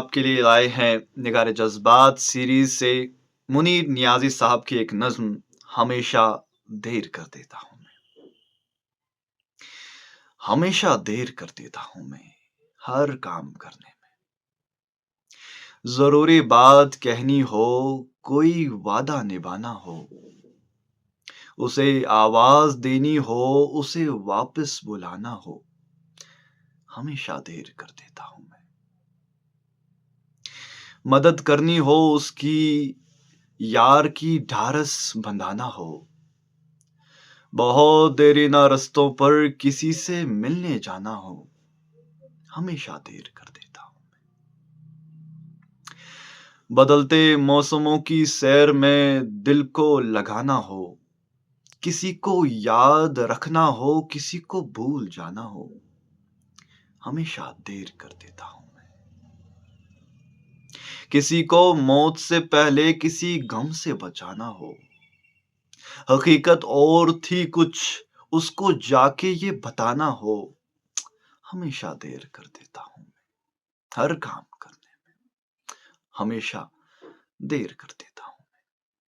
آپ کے لیے لائے ہیں نگار جذبات سیریز سے منیر نیازی صاحب کی ایک نظم، ہمیشہ دیر کر دیتا ہوں میں، ہمیشہ دیر کر دیتا ہوں میں ہر کام کرنے میں، ضروری بات کہنی ہو، کوئی وعدہ نبھانا ہو، اسے آواز دینی ہو، اسے واپس بلانا ہو، ہمیشہ دیر کر دیتا ہوں میں، مدد کرنی ہو اس کی، یار کی ڈھارس بندھانا ہو، بہت دیرینہ رستوں پر کسی سے ملنے جانا ہو، ہمیشہ دیر کر دیتا ہوں میں، بدلتے موسموں کی سیر میں دل کو لگانا ہو، کسی کو یاد رکھنا ہو، کسی کو بھول جانا ہو، ہمیشہ دیر کر دیتا ہوں میں، کسی کو موت سے پہلے کسی غم سے بچانا ہو، حقیقت اور تھی کچھ اس کو جا کے یہ بتانا ہو، ہمیشہ دیر کر دیتا ہوں میں، ہر کام کرنے میں ہمیشہ دیر کر دیتا ہوں۔